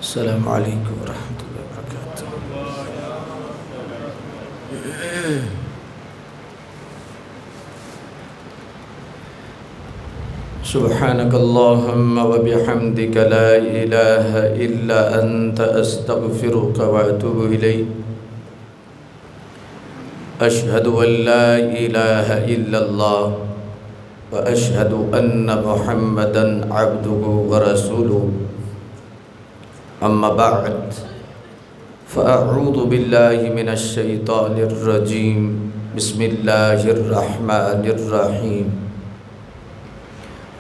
السلام علیکم ورحمۃ اللہ وبرکاتہ۔ سبحانک اللہم وبحمدک لا الہ الا انت استغفرک واتوب الیک۔ اشہد ان لا الہ الا اللہ واشہد ان محمدا عبدہ ورسولہ۔ اما بعد فاعوذ باللہ من الشیطان الرجیم، بسم اللہ الرحمن الرحیم۔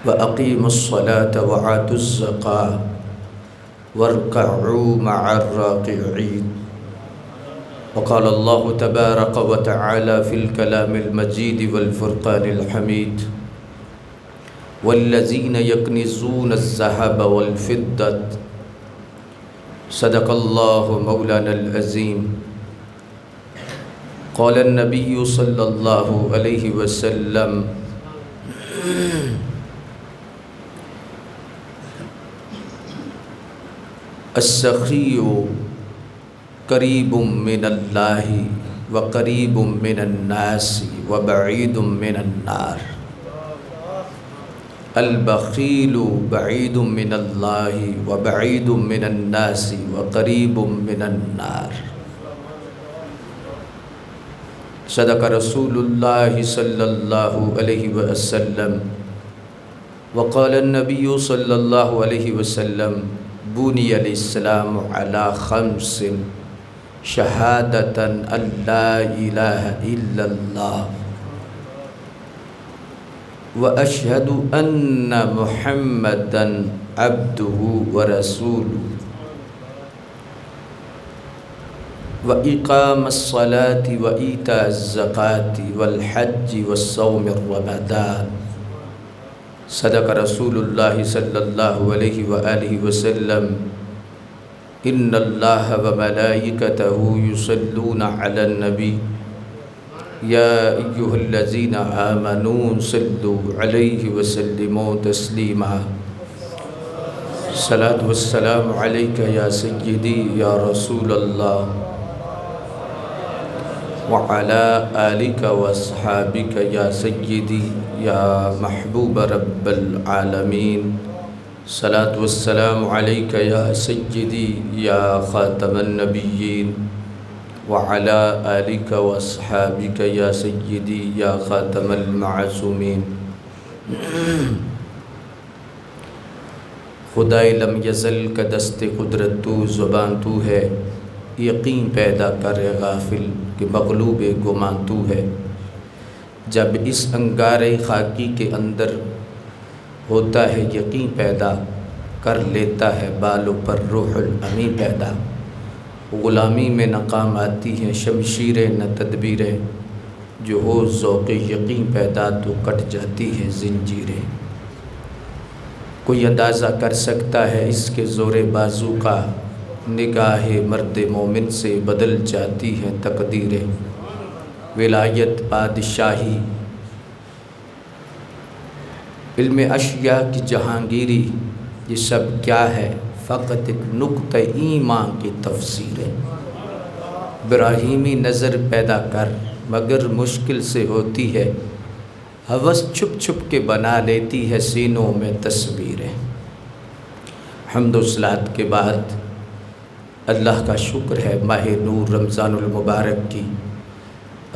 وَأَقِيمُوا الصَّلَاةَ وَآتُوا الزَّكَاةَ وَارْكَعُوا مَعَ الرَّاكِعِينَ۔ وقال اللہ تبارک وتعالی فی الکلام المجید والفرقان الحمید: والذین یکنزون الذهب والفضة۔ صدق اللہ مولانا العظیم۔ قال النبی صلی اللہ علیہ وسلم: السخی قریب من اللہ وقریب من الناس وبعید من النار۔ البخیل بعید من اللہ وبعید من الناس وقریب من النار۔ صدق رسول اللہ صلی اللہ علیہ وسلم۔ وقال النبی صلی اللہ علیہ وسلم: بنی الاسلام علی خمس شہادۃ ان لا الہ الا اللہ واشہد ان محمدا عبدہ ورسولہ واقام الصلاۃ وایتاء الزکاۃ والحج والصوم رمضان۔ صدق رسول اللہ صلی اللہ علیہ وآلہ وسلم: ان اللہ وملائکتہ یصلون علی النبی یا ایہا الذین آمنوا صلوا علیہ وسلموا تسلیما۔ صلاۃ والسلام علیک یا سیدی یا رسول اللہ وعلی آلک واصحابک یا سیدی یا محبوب رب العالمین۔ صلاۃ والسلام علیک یا سیدی یا خاتم النبیین وعلی آلک واصحابک یا سیدی یا خاتم المعصومین۔ خدائے لم یزل کا دست قدرت تو، زبان تو ہے، یقین پیدا کرے غافل کہ مغلوب گمان تو ہے۔ جب اس انگارے خاکی کے اندر ہوتا ہے یقین پیدا، کر لیتا ہے بالوں پر روح الامین پیدا۔ غلامی میں ناکام آتی ہیں شمشیریں نہ تدبیریں، جو ہو ذوق یقین پیدا تو کٹ جاتی ہیں زنجیریں۔ کوئی اندازہ کر سکتا ہے اس کے زور بازو کا، نگاہ مرد مومن سے بدل جاتی ہیں تقدیریں۔ ولایت، بادشاہی، علم اشیاء کی جہانگیری، یہ سب کیا ہے؟ فقط ایک نقطہ ایمان کی تفسیر ہے۔ ابراہیمی نظر پیدا کر مگر مشکل سے ہوتی ہے، ہوس چھپ چھپ کے بنا لیتی ہے سینوں میں تصویریں۔ حمد و صلوات کے بعد اللہ کا شکر ہے ماہ نور رمضان المبارک کی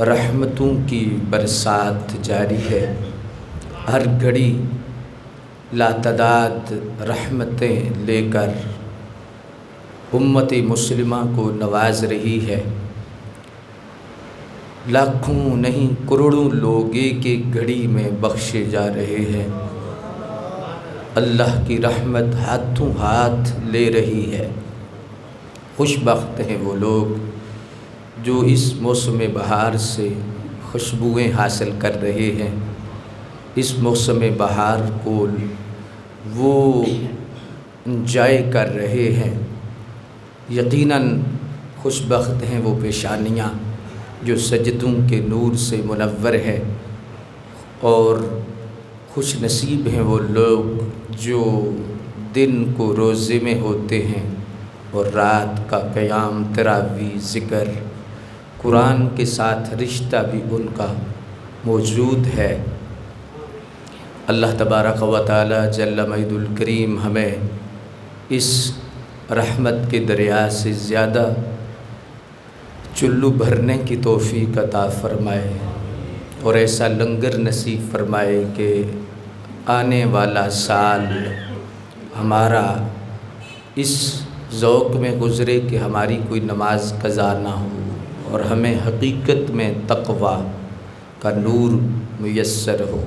رحمتوں کی برسات جاری ہے۔ ہر گھڑی لاتعداد رحمتیں لے کر امت مسلمہ کو نواز رہی ہے۔ لاکھوں نہیں کروڑوں لوگ ایک ایک گھڑی میں بخشے جا رہے ہیں۔ اللہ کی رحمت ہاتھوں ہاتھ لے رہی ہے۔ خوش بخت ہیں وہ لوگ جو اس موسم بہار سے خوشبوئیں حاصل کر رہے ہیں۔ اس موسم بہار کو وہ انجوائے کر رہے ہیں۔ یقیناً خوش بخت ہیں وہ پیشانیاں جو سجدوں کے نور سے منور ہے، اور خوش نصیب ہیں وہ لوگ جو دن کو روزے میں ہوتے ہیں اور رات کا قیام تراویح ذکر قرآن کے ساتھ رشتہ بھی ان کا موجود ہے۔ اللہ تبارک و تعالی جل مجدہ الکریم ہمیں اس رحمت کے دریا سے زیادہ چلو بھرنے کی توفیق عطا فرمائے اور ایسا لنگر نصیب فرمائے کہ آنے والا سال ہمارا اس ذوق میں گزرے کہ ہماری کوئی نماز قضا نہ ہو اور ہمیں حقیقت میں تقوی کا نور میسر ہو۔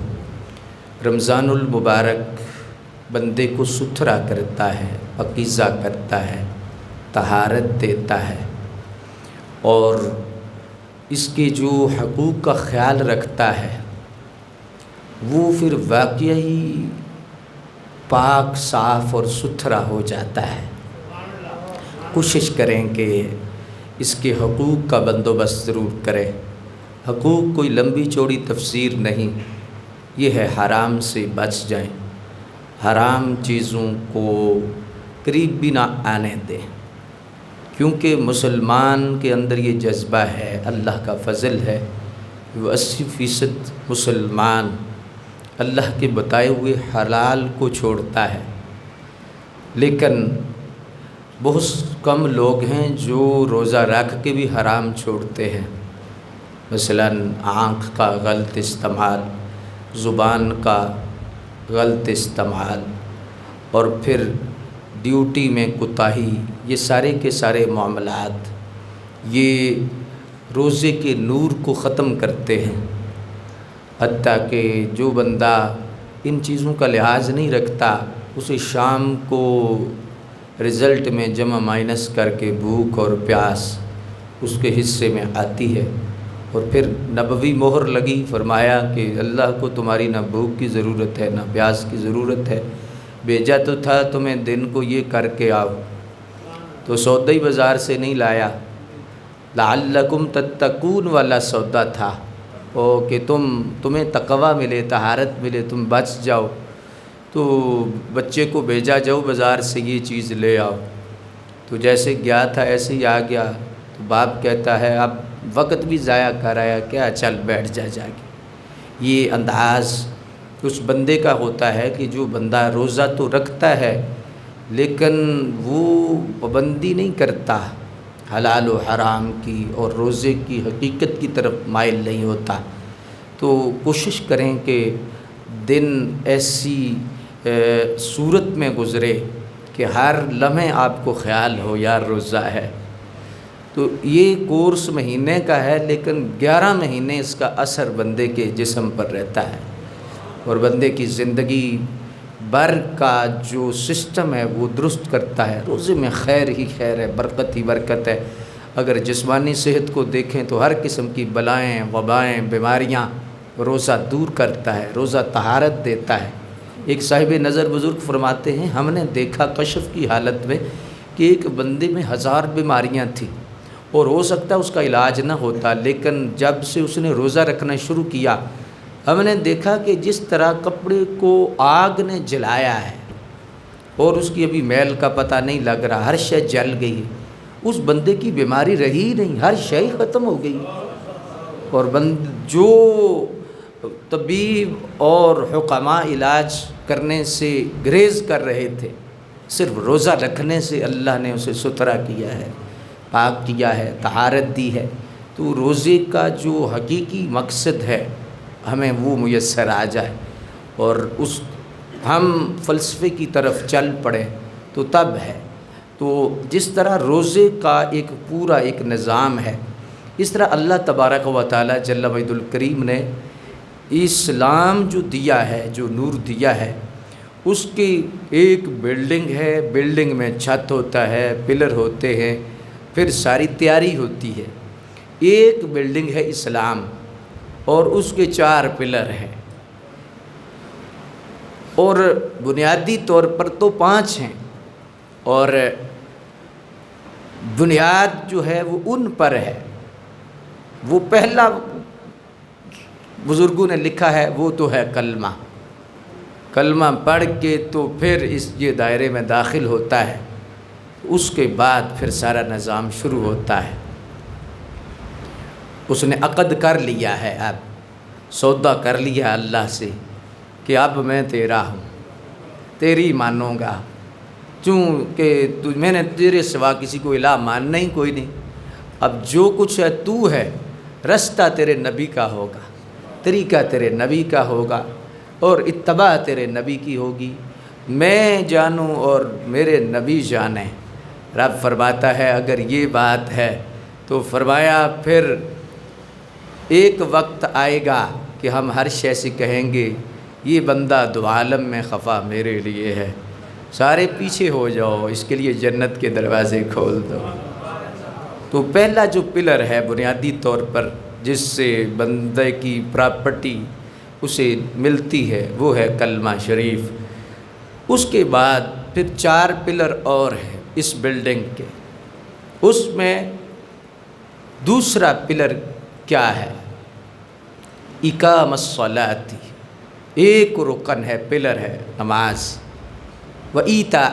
رمضان المبارک بندے کو ستھرا کرتا ہے، پاکیزہ کرتا ہے، طہارت دیتا ہے اور اس کے جو حقوق کا خیال رکھتا ہے وہ پھر واقعی پاک صاف اور ستھرا ہو جاتا ہے۔ کوشش کریں کہ اس کے حقوق کا بندوبست ضرور کریں۔ حقوق کوئی لمبی چوڑی تفسیر نہیں، یہ ہے حرام سے بچ جائیں، حرام چیزوں کو قریب بھی نہ آنے دیں، کیونکہ مسلمان کے اندر یہ جذبہ ہے، اللہ کا فضل ہے، وہ 80% مسلمان اللہ کے بتائے ہوئے حلال کو چھوڑتا ہے، لیکن بہت کم لوگ ہیں جو روزہ رکھ کے بھی حرام چھوڑتے ہیں۔ مثلا آنکھ کا غلط استعمال، زبان کا غلط استعمال اور پھر ڈیوٹی میں کوتاہی، یہ سارے کے سارے معاملات یہ روزے کے نور کو ختم کرتے ہیں۔ حتیٰ کہ جو بندہ ان چیزوں کا لحاظ نہیں رکھتا اسے شام کو رزلٹ میں جمع مائنس کر کے بھوک اور پیاس اس کے حصے میں آتی ہے، اور پھر نبوی مہر لگی، فرمایا کہ اللہ کو تمہاری نہ بھوک کی ضرورت ہے نہ پیاس کی ضرورت ہے، بھیجا تو تھا تمہیں دن کو یہ کر کے آؤ، تو سودا ہی بازار سے نہیں لایا، لعلکم تتقون والا سودا تھا، کہ تمہیں تقوی ملے، طہارت ملے، تم بچ جاؤ، تو بچے کو بھیجا جاؤ بازار سے یہ چیز لے آؤ، تو جیسے گیا تھا ایسے ہی آ گیا، تو باپ کہتا ہے اب وقت بھی ضائع کرایا کیا، چل بیٹھ جا کے۔ یہ انداز اس بندے کا ہوتا ہے کہ جو بندہ روزہ تو رکھتا ہے لیکن وہ پابندی نہیں کرتا حلال و حرام کی اور روزے کی حقیقت کی طرف مائل نہیں ہوتا۔ تو کوشش کریں کہ دن ایسی صورت میں گزرے کہ ہر لمحے آپ کو خیال ہو یار روزہ ہے۔ تو یہ کورس مہینے کا ہے لیکن 11 مہینے اس کا اثر بندے کے جسم پر رہتا ہے اور بندے کی زندگی بھر کا جو سسٹم ہے وہ درست کرتا ہے۔ روزے میں خیر ہی خیر ہے، برکت ہی برکت ہے۔ اگر جسمانی صحت کو دیکھیں تو ہر قسم کی بلائیں، وبائیں، بیماریاں روزہ دور کرتا ہے، روزہ طہارت دیتا ہے۔ ایک صاحب نظر بزرگ فرماتے ہیں ہم نے دیکھا کشف کی حالت میں کہ ایک بندے میں 1000 بیماریاں تھیں اور ہو سکتا ہے اس کا علاج نہ ہوتا، لیکن جب سے اس نے روزہ رکھنا شروع کیا ہم نے دیکھا کہ جس طرح کپڑے کو آگ نے جلایا ہے اور اس کی ابھی میل کا پتہ نہیں لگ رہا، ہر شے جل گئی، اس بندے کی بیماری رہی نہیں، ہر شے ختم ہو گئی۔ اور جو طبیب اور حکماء علاج کرنے سے گریز کر رہے تھے، صرف روزہ رکھنے سے اللہ نے اسے ستھرا کیا ہے، پاک کیا ہے، طہارت دی ہے۔ تو روزے کا جو حقیقی مقصد ہے ہمیں وہ میسر آ جائے اور ہم فلسفے کی طرف چل پڑیں تو تب ہے۔ تو جس طرح روزے کا ایک پورا ایک نظام ہے، اس طرح اللہ تبارک و تعالی جل مجدہ الکریم نے اسلام جو دیا ہے، جو نور دیا ہے، اس کی ایک بلڈنگ ہے، بلڈنگ میں چھت ہوتا ہے، پلر ہوتے ہیں، پھر ساری تیاری ہوتی ہے۔ ایک بلڈنگ ہے اسلام اور اس کے 4 پلر ہیں، اور بنیادی طور پر تو 5 ہیں، اور بنیاد جو ہے وہ ان پر ہے۔ وہ پہلا بزرگوں نے لکھا ہے وہ تو ہے کلمہ، کلمہ پڑھ کے تو پھر یہ دائرے میں داخل ہوتا ہے، اس کے بعد پھر سارا نظام شروع ہوتا ہے۔ اس نے عقد کر لیا ہے، اب سودا کر لیا اللہ سے کہ اب میں تیرا ہوں، تیری مانوں گا، چونکہ میں نے تیرے سوا کسی کو الہ ماننا ہی کوئی نہیں۔ اب جو کچھ ہے تو ہے، رستہ تیرے نبی کا ہوگا، طریقہ تیرے نبی کا ہوگا، اور اتباع تیرے نبی کی ہوگی۔ میں جانوں اور میرے نبی جانیں۔ رب فرماتا ہے اگر یہ بات ہے تو فرمایا پھر ایک وقت آئے گا کہ ہم ہر شے سے کہیں گے یہ بندہ دو عالم میں خفا میرے لیے ہے، سارے پیچھے ہو جاؤ، اس کے لیے جنت کے دروازے کھول دو۔ تو پہلا جو پلر ہے بنیادی طور پر جس سے بندے کی پراپرٹی اسے ملتی ہے وہ ہے کلمہ شریف۔ اس کے بعد پھر 4 پلر اور ہیں اس بلڈنگ کے۔ اس میں دوسرا پلر کیا ہے؟ اقام الصلاۃ، ایک رکن ہے، پلر ہے نماز۔ و ایتاء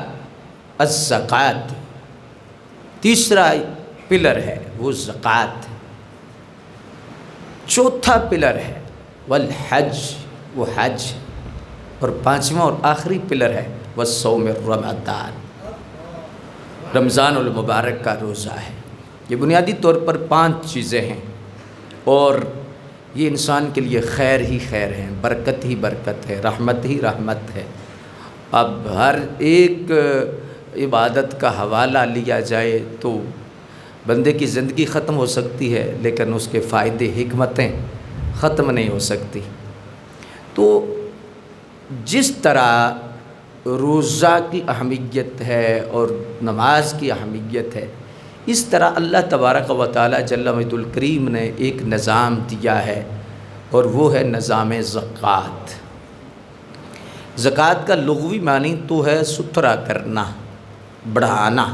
الزکوٰۃ، تیسرا پلر ہے وہ زکوٰۃ۔ چوتھا پلر ہے والحج، وہ حج۔ اور 5واں اور آخری پلر ہے والصوم رمضان، رمضان المبارک کا روزہ ہے۔ یہ بنیادی طور پر 5 چیزیں ہیں، اور یہ انسان کے لیے خیر ہی خیر ہے، برکت ہی برکت ہے، رحمت ہی رحمت ہے۔ اب ہر ایک عبادت کا حوالہ لیا جائے تو بندے کی زندگی ختم ہو سکتی ہے، لیکن اس کے فائدے حکمتیں ختم نہیں ہو سکتی۔ تو جس طرح روزہ کی اہمیت ہے اور نماز کی اہمیت ہے، اس طرح اللہ تبارک و تعالی جل مجدہ الکریم نے ایک نظام دیا ہے، اور وہ ہے نظام زکوٰۃ۔ زکوٰۃ کا لغوی معنی تو ہے ستھرا کرنا، بڑھانا۔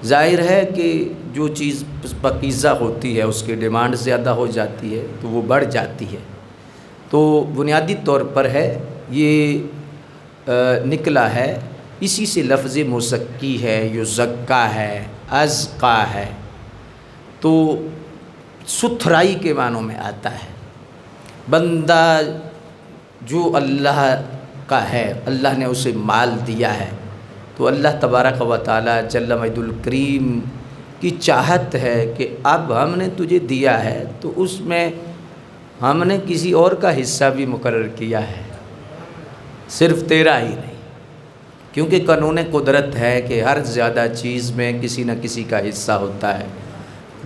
ظاہر ہے کہ جو چیز پاکیزہ ہوتی ہے اس کی ڈیمانڈ زیادہ ہو جاتی ہے تو وہ بڑھ جاتی ہے۔ تو بنیادی طور پر ہے یہ نکلا ہے، اسی سے لفظ مزکی ہے، یزکا ہے، ازکا ہے، تو ستھرائی کے معنوں میں آتا ہے۔ بندہ جو اللہ کا ہے، اللہ نے اسے مال دیا ہے، تو اللہ تبارک و تعالی جل مجدہ الکریم کی چاہت ہے کہ اب ہم نے تجھے دیا ہے تو اس میں ہم نے کسی اور کا حصہ بھی مقرر کیا ہے، صرف تیرا ہی نہیں، کیونکہ قانون قدرت ہے کہ ہر زیادہ چیز میں کسی نہ کسی کا حصہ ہوتا ہے،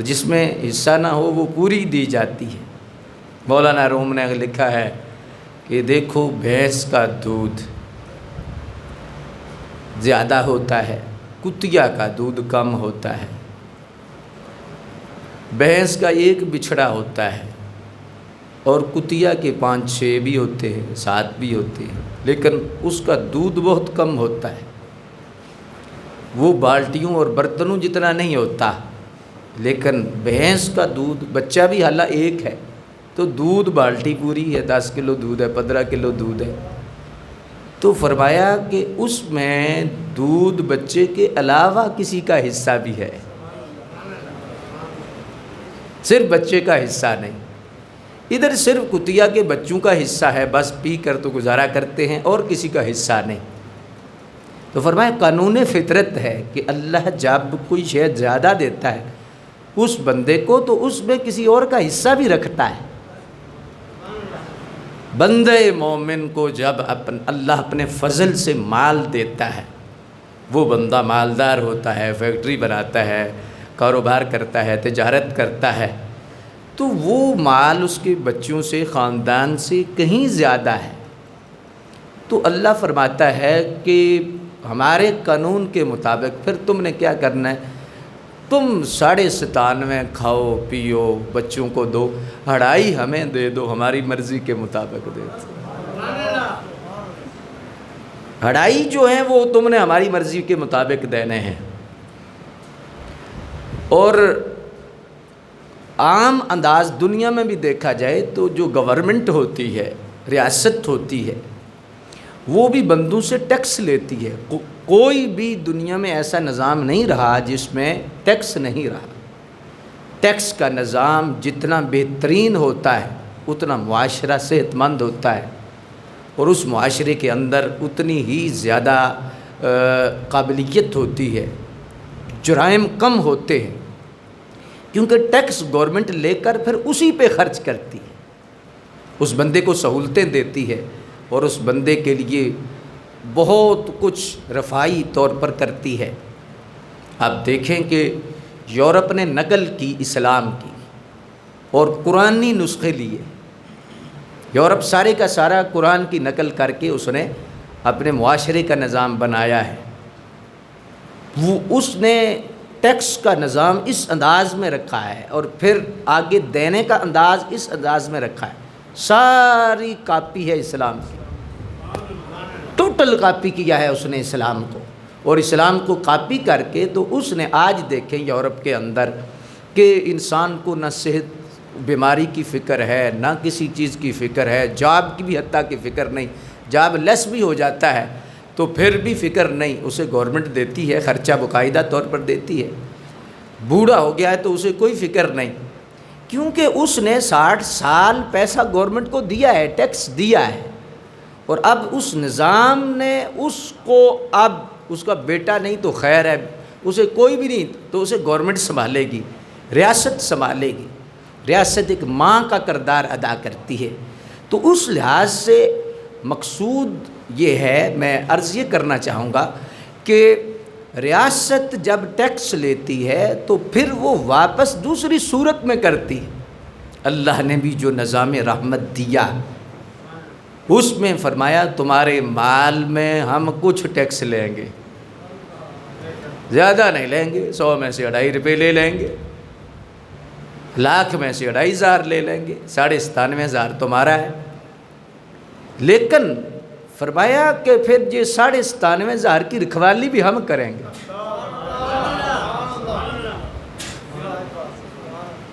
جس میں حصہ نہ ہو وہ پوری دی جاتی ہے۔ مولانا روم نے لکھا ہے کہ دیکھو بھینس کا دودھ زیادہ ہوتا ہے، کتیا کا دودھ کم ہوتا ہے۔ بھینس کا ایک بچھڑا ہوتا ہے اور کتیا کے 5-6 بھی ہوتے ہیں، 7 بھی ہوتے ہیں، لیکن اس کا دودھ بہت کم ہوتا ہے۔ وہ بالٹیوں اور برتنوں جتنا نہیں ہوتا، لیکن بھینس کا دودھ، بچہ بھی حالہ ایک ہے تو دودھ بالٹی پوری ہے، 10 کلو دودھ ہے، 15 کلو دودھ ہے۔ تو فرمایا کہ اس میں دودھ بچے کے علاوہ کسی کا حصہ بھی ہے، صرف بچے کا حصہ نہیں۔ ادھر صرف کتیا کے بچوں کا حصہ ہے، بس پی کر تو گزارا کرتے ہیں، اور کسی کا حصہ نہیں۔ تو فرمایا قانون فطرت ہے کہ اللہ جب کوئی شے زیادہ دیتا ہے اس بندے کو تو اس میں کسی اور کا حصہ بھی رکھتا ہے۔ بندے مومن کو جب اللہ اپنے فضل سے مال دیتا ہے، وہ بندہ مالدار ہوتا ہے، فیکٹری بناتا ہے، کاروبار کرتا ہے، تجارت کرتا ہے، تو وہ مال اس کے بچوں سے، خاندان سے کہیں زیادہ ہے۔ تو اللہ فرماتا ہے کہ ہمارے قانون کے مطابق پھر تم نے کیا کرنا ہے، تم 97.5 کھاؤ پیو، بچوں کو دو، 2.5 ہمیں دے دو، ہماری مرضی کے مطابق دے دو۔ 2.5 جو ہیں وہ تم نے ہماری مرضی کے مطابق دینے ہیں۔ اور عام انداز دنیا میں بھی دیکھا جائے تو جو گورنمنٹ ہوتی ہے، ریاست ہوتی ہے، وہ بھی بندوں سے ٹیکس لیتی ہے۔ کوئی بھی دنیا میں ایسا نظام نہیں رہا جس میں ٹیکس نہیں رہا۔ ٹیکس کا نظام جتنا بہترین ہوتا ہے اتنا معاشرہ صحت مند ہوتا ہے، اور اس معاشرے کے اندر اتنی ہی زیادہ قابلیت ہوتی ہے، جرائم کم ہوتے ہیں، کیونکہ ٹیکس گورنمنٹ لے کر پھر اسی پہ خرچ کرتی ہے، اس بندے کو سہولتیں دیتی ہے اور اس بندے کے لیے بہت کچھ رفاہی طور پر کرتی ہے۔ آپ دیکھیں کہ یورپ نے نقل کی اسلام کی اور قرآنی نسخے لیے۔ یورپ سارے کا سارا قرآن کی نقل کر کے اس نے اپنے معاشرے کا نظام بنایا ہے۔ اس نے ٹیکس کا نظام اس انداز میں رکھا ہے اور پھر آگے دینے کا انداز اس انداز میں رکھا ہے۔ ساری کاپی ہے اسلام کی، ٹوٹل کاپی کیا ہے اس نے اسلام کو، اور اسلام کو کاپی کر کے تو اس نے آج دیکھیں یورپ کے اندر کہ انسان کو نہ صحت بیماری کی فکر ہے، نہ کسی چیز کی فکر ہے، جاب کی بھی حتیٰ کی فکر نہیں، جاب لیس بھی ہو جاتا ہے تو پھر بھی فکر نہیں، اسے گورنمنٹ دیتی ہے، خرچہ باقاعدہ طور پر دیتی ہے۔ بوڑھا ہو گیا ہے تو اسے کوئی فکر نہیں، کیونکہ اس نے 60 سال پیسہ گورنمنٹ کو دیا ہے، ٹیکس دیا ہے، اور اب اس نظام نے اس کو، اب اس کا بیٹا نہیں تو خیر ہے، اسے کوئی بھی نہیں تو اسے گورنمنٹ سنبھالے گی، ریاست سنبھالے گی۔ ریاست ایک ماں کا کردار ادا کرتی ہے۔ تو اس لحاظ سے مقصود یہ ہے، میں عرض یہ کرنا چاہوں گا کہ ریاست جب ٹیکس لیتی ہے تو پھر وہ واپس دوسری صورت میں کرتی ہے۔ اللہ نے بھی جو نظام رحمت دیا اس میں فرمایا تمہارے مال میں ہم کچھ ٹیکس لیں گے، زیادہ نہیں لیں گے، 100 میں سے 2.5 روپے لے لیں گے، لاکھ میں سے 2.5 لے لیں گے، 97,500 تمہارا ہے۔ لیکن فرمایا کہ پھر یہ 97,500 کی رکھوالی بھی ہم کریں گے،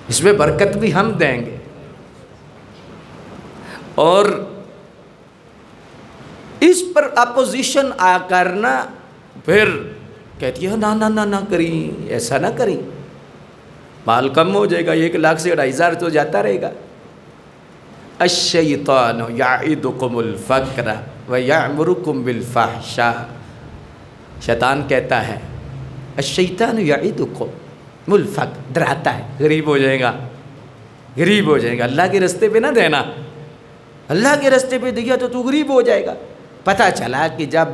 اس میں برکت بھی ہم دیں گے۔ اور اس پر اپوزیشن آ کرنا پھر کہتی ہے نہ کریں، ایسا نہ کریں، مال کم ہو جائے گا، 1 لاکھ سے 2.5 تو جاتا رہے گا۔ الشیطان یعدکم الفقر ویأمرکم بالفحشاء، شیطان کہتا ہے الشیطان یعدکم الفقر، ڈراتا ہے غریب ہو جائے گا، غریب ہو جائے گا، اللہ کے رستے پہ نہ دینا، اللہ کے رستے پہ دیا تو غریب ہو جائے گا۔ پتہ چلا کہ جب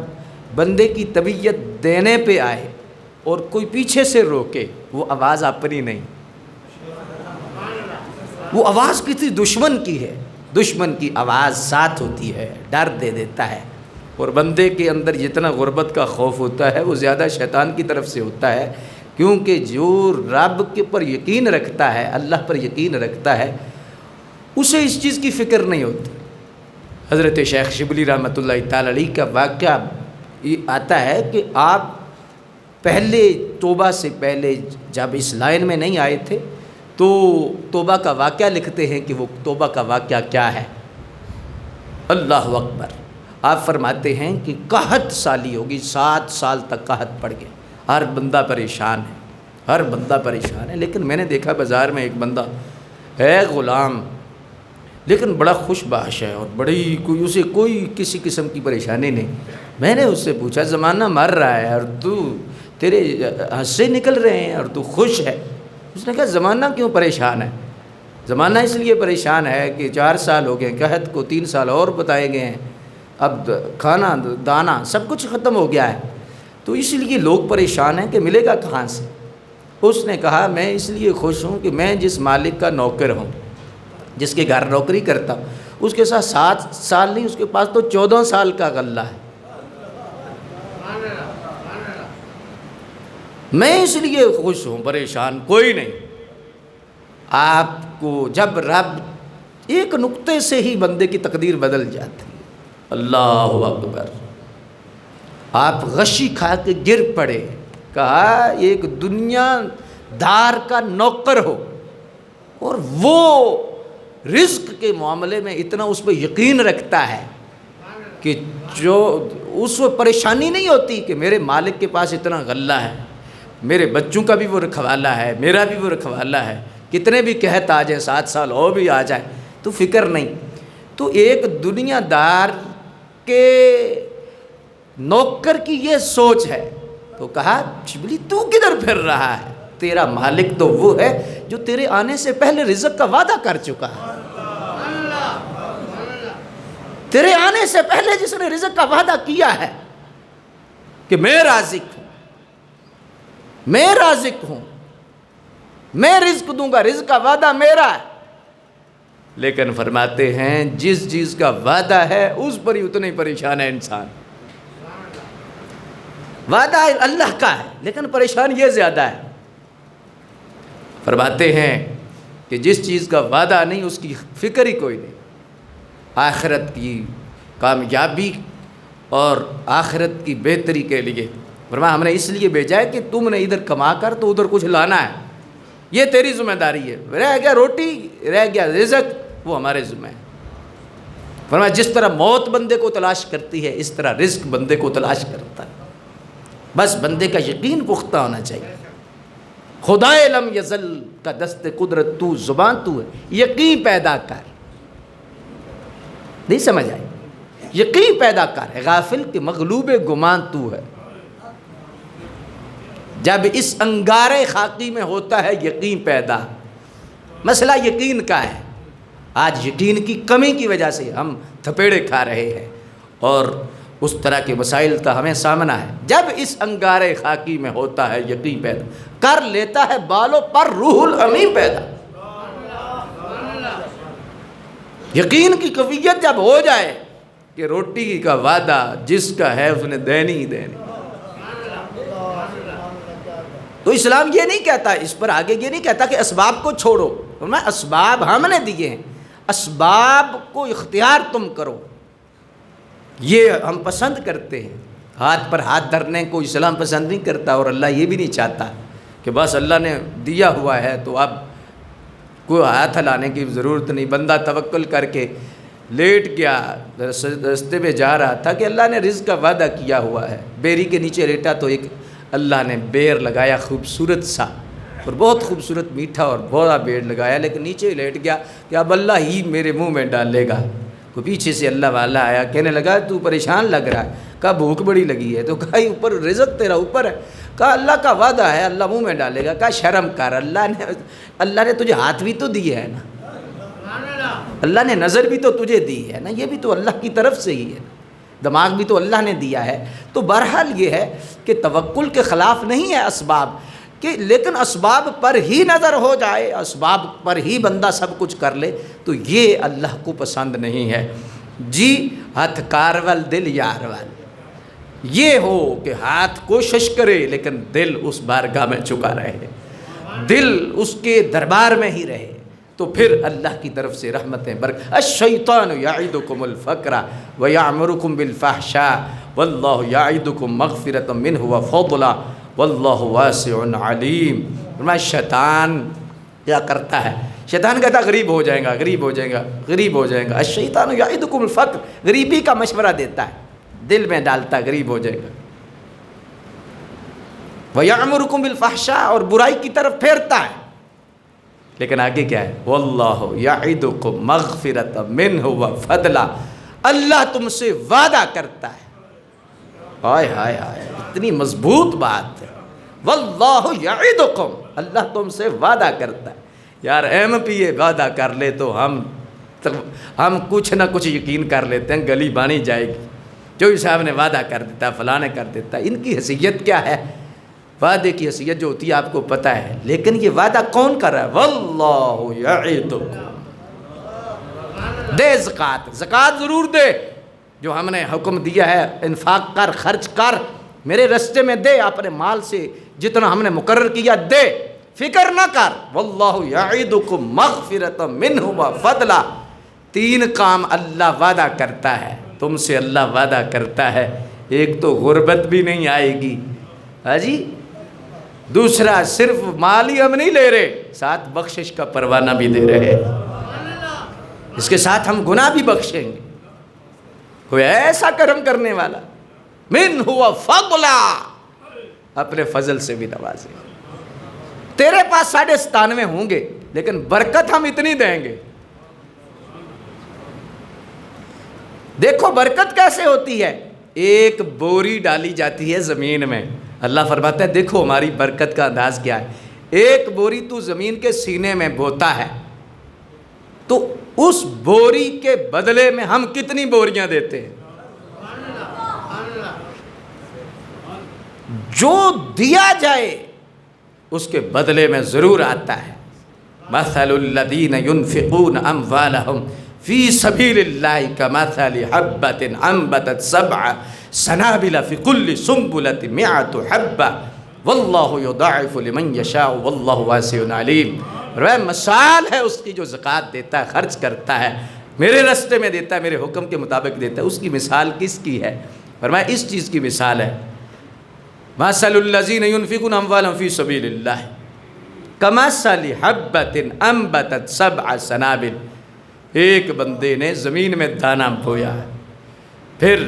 بندے کی طبیعت دینے پہ آئے اور کوئی پیچھے سے روکے، وہ آواز اپنی نہیں، وہ آواز کسی دشمن کی ہے، دشمن کی آواز ساتھ ہوتی ہے، ڈر دے دیتا ہے۔ اور بندے کے اندر جتنا غربت کا خوف ہوتا ہے وہ زیادہ شیطان کی طرف سے ہوتا ہے، کیونکہ جو رب کے پر یقین رکھتا ہے، اللہ پر یقین رکھتا ہے، اسے اس چیز کی فکر نہیں ہوتی۔ حضرت شیخ شبلی رحمۃ اللہ تعالی علیہ کا واقعہ یہ آتا ہے کہ آپ پہلے توبہ سے پہلے جب اس لائن میں نہیں آئے تھے تو توبہ کا واقعہ لکھتے ہیں کہ وہ توبہ کا واقعہ کیا ہے۔ اللہ اکبر، آپ فرماتے ہیں کہ قحط سالی ہوگی، 7 سال تک قحط پڑ گئے، ہر بندہ پریشان ہے، ہر بندہ پریشان ہے۔ لیکن میں نے دیکھا بازار میں ایک بندہ ہے غلام، لیکن بڑا خوش باش ہے اور بڑی اسے کوئی کسی قسم کی پریشانی نہیں۔ میں نے اس سے پوچھا زمانہ مر رہا ہے اور تیرے حصے نکل رہے ہیں اور تو خوش ہے؟ اس نے کہا زمانہ کیوں پریشان ہے؟ زمانہ اس لیے پریشان ہے کہ 4 سال ہو گئے قحط کو، 3 سال اور بتائے گئے ہیں، اب کھانا دانا سب کچھ ختم ہو گیا ہے، تو اس لیے لوگ پریشان ہیں کہ ملے گا کہاں سے۔ اس نے کہا میں اس لیے خوش ہوں کہ میں جس مالک کا نوکر ہوں، جس کے گھر نوکری کرتا ہوں، اس کے ساتھ 7 سال نہیں، اس کے پاس تو 14 سال کا غلہ ہے، میں اس لیے خوش ہوں، پریشان کوئی نہیں۔ آپ کو جب رب ایک نقطے سے ہی بندے کی تقدیر بدل جاتی ہے، اللہ اکبر۔ آپ غشی کھا کے گر پڑے، کہا ایک دنیا دار کا نوکر ہو اور وہ رزق کے معاملے میں اتنا اس پہ یقین رکھتا ہے کہ کہ جو اس وقت پریشانی نہیں ہوتی کہ میرے مالک کے پاس اتنا غلہ ہے، میرے بچوں کا بھی وہ رکھوالا ہے، میرا بھی وہ رکھوالا ہے، کتنے بھی قحط آ جائیں، 7 سال اور بھی آ جائے تو فکر نہیں۔ تو ایک دنیا دار کے نوکر کی یہ سوچ ہے، تو کہا شبلی تو کدھر پھر رہا ہے؟ تیرا مالک تو وہ ہے جو تیرے آنے سے پہلے رزق کا وعدہ کر چکا ہے، تیرے آنے سے پہلے جس نے رزق کا وعدہ کیا ہے کہ میں رازق ہوں، میں رازق ہوں، میں رزق دوں گا، رزق کا وعدہ میرا ہے۔ لیکن فرماتے ہیں جس چیز کا وعدہ ہے اس پر ہی اتنے پریشان ہے انسان۔ وعدہ اللہ کا ہے لیکن پریشان یہ زیادہ ہے۔ فرماتے ہیں کہ جس چیز کا وعدہ نہیں اس کی فکر ہی کوئی نہیں۔ آخرت کی کامیابی اور آخرت کی بہتری کے لیے فرمایا ہم نے اس لیے بھیجا ہے کہ تم نے ادھر کما کر تو ادھر کچھ لانا ہے، یہ تیری ذمہ داری ہے۔ رہ گیا روٹی، رہ گیا رزق، وہ ہمارے ذمہ ہے۔ فرمایا جس طرح موت بندے کو تلاش کرتی ہے اس طرح رزق بندے کو تلاش کرتا ہے، بس بندے کا یقین پختہ ہونا چاہیے۔ خدائے لم یزل کا دست قدرت تو، زبان تو ہے، یقین پیدا کر۔ نہیں سمجھ آئی؟ یقین پیدا کر ہے، غافل کہ مغلوب گمان تو ہے۔ جب اس انگارے خاکی میں ہوتا ہے یقین پیدا، مسئلہ یقین کا ہے۔ آج یقین کی کمی کی وجہ سے ہم تھپیڑے کھا رہے ہیں اور اس طرح کے مسائل کا ہمیں سامنا ہے۔ جب اس انگارے خاکی میں ہوتا ہے یقین پیدا، کر لیتا ہے بالوں پر روح الامین پیدا۔ یقین کی قویت جب ہو جائے کہ روٹی کا وعدہ جس کا ہے اس نے دینی ہی دینی۔ تو اسلام یہ نہیں کہتا، اس پر آگے یہ نہیں کہتا کہ اسباب کو چھوڑو، اسباب ہم نے دیے ہیں، اسباب کو اختیار تم کرو۔ یہ ہم پسند کرتے ہیں، ہاتھ پر ہاتھ دھرنے کو اسلام پسند نہیں کرتا، اور اللہ یہ بھی نہیں چاہتا کہ بس اللہ نے دیا ہوا ہے تو اب کوئی ہاتھ ہلانے کی ضرورت نہیں۔ بندہ توکل کر کے لیٹ گیا، رستے میں جا رہا تھا کہ اللہ نے رزق کا وعدہ کیا ہوا ہے، بیری کے نیچے لیٹا تو ایک اللہ نے بیر لگایا خوبصورت سا، اور بہت خوبصورت میٹھا اور بڑا بیر لگایا، لیکن نیچے لیٹ گیا کہ اب اللہ ہی میرے منہ میں ڈالے گا۔ تو پیچھے سے اللہ والا آیا، کہنے لگا تو پریشان لگ رہا ہے، کہا بھوک بڑی لگی ہے، تو کہا اوپر رزق تیرا اوپر ہے، کہا اللہ کا وعدہ ہے اللہ منہ میں ڈالے گا، کہا شرم کر، اللہ نے تجھے ہاتھ بھی تو دیے ہے نا، اللہ نے نظر بھی تو تجھے دی ہے نا، یہ بھی تو اللہ کی طرف سے ہی ہے، دماغ بھی تو اللہ نے دیا ہے۔ تو بہرحال یہ ہے کہ توکل کے خلاف نہیں ہے اسباب کہ، لیکن اسباب پر ہی نظر ہو جائے، اسباب پر ہی بندہ سب کچھ کر لے تو یہ اللہ کو پسند نہیں ہے۔ جی ہاتھ کارول دل یارول، یہ ہو کہ ہاتھ کوشش کرے لیکن دل اس بارگاہ میں چکا رہے، دل اس کے دربار میں ہی رہے، تو پھر اللہ کی طرف سے رحمتیں الشیطان یعدکم الفقر ویعمرکم بالفحشاء واللہ یعدکم مغفرۃ منہ وفضلا واللہ واسع علیم۔ فرمایا شیطان کیا کرتا ہے؟ شیطان کہتا غریب ہو جائے گا، غریب ہو جائے گا، غریب ہو جائے گا۔ الشیطان یعدکم الفقر، غریبی کا مشورہ دیتا ہے، دل میں ڈالتا غریب ہو جائے گا۔ وَيَعْمُرُكُمْ بِالْفَحْشَاءِ، اور برائی کی طرف پھیرتا ہے، لیکن آگے کیا ہے؟ وَاللَّهُ يَعِدُكُمْ مَغْفِرَةً مِّنْهُ وَفَضْلًا، اللہ تم سے وعدہ کرتا ہے۔ ہائے ہائے ہائے، اتنی مضبوط بات ہے، وَاللَّهُ يَعِدُكُمْ، اللہ تم سے وعدہ کرتا ہے۔ یار ایم پی اے وعدہ کر لے تو ہم کچھ نہ کچھ یقین کر لیتے ہیں، گلی بانی جائے گی، جو صاحب نے وعدہ کر دیتا، فلاں نے کر دیتا۔ ان کی حیثیت کیا ہے؟ وعدے کی حیثیت جو ہوتی ہے آپ کو پتہ ہے، لیکن یہ وعدہ کون کر رہا ہے؟ واللہ یعدکم، دے زکوٰۃ، زکوٰۃ ضرور دے، جو ہم نے حکم دیا ہے انفاق کر، خرچ کر، میرے رستے میں دے، اپنے مال سے جتنا ہم نے مقرر کیا دے، فکر نہ کر۔ واللہ یعدکم مغفرۃ منہ وفضلا، 3 کام اللہ وعدہ کرتا ہے تم سے، اللہ وعدہ کرتا ہے، ایک تو غربت بھی نہیں آئے گی، ہاں جی، دوسرا صرف مال ہی ہم نہیں لے رہے، ساتھ بخشش کا پروانہ بھی دے رہے، اس کے ساتھ ہم گناہ بھی بخشیں گے۔ کوئی ایسا کرم کرنے والا، من ہوا فضلا، اپنے فضل سے بھی نوازے. تیرے پاس 97.5 ہوں گے لیکن برکت ہم اتنی دیں گے. دیکھو برکت کیسے ہوتی ہے. ایک بوری ڈالی جاتی ہے زمین میں، اللہ فرماتا ہے دیکھو ہماری برکت کا انداز کیا ہے. ایک بوری تو زمین کے سینے میں بوتا ہے تو اس بوری کے بدلے میں ہم کتنی بوریاں دیتے ہیں. جو دیا جائے اس کے بدلے میں ضرور آتا ہے. مثل الذین ينفقون اموالهم فی سبیل اللہ کمثل حبۃ انبتت 7 سنابل فی کل سنبلۃ 100 حبۃ واللہ یضاعف لمن یشاء واللہ واسع علیم. مثال ہے اس کی جو زکوٰۃ دیتا ہے، خرچ کرتا ہے، میرے راستے میں دیتا ہے، میرے حکم کے مطابق دیتا ہے. اس کی مثال کس کی ہے؟ فرمایا اس چیز کی مثال ہے مثل الذین ينفقون اموالهم فی سبیل اللہ کمثل حبۃ انبتت 7 سنابل. ایک بندے نے زمین میں دانہ بویا، پھر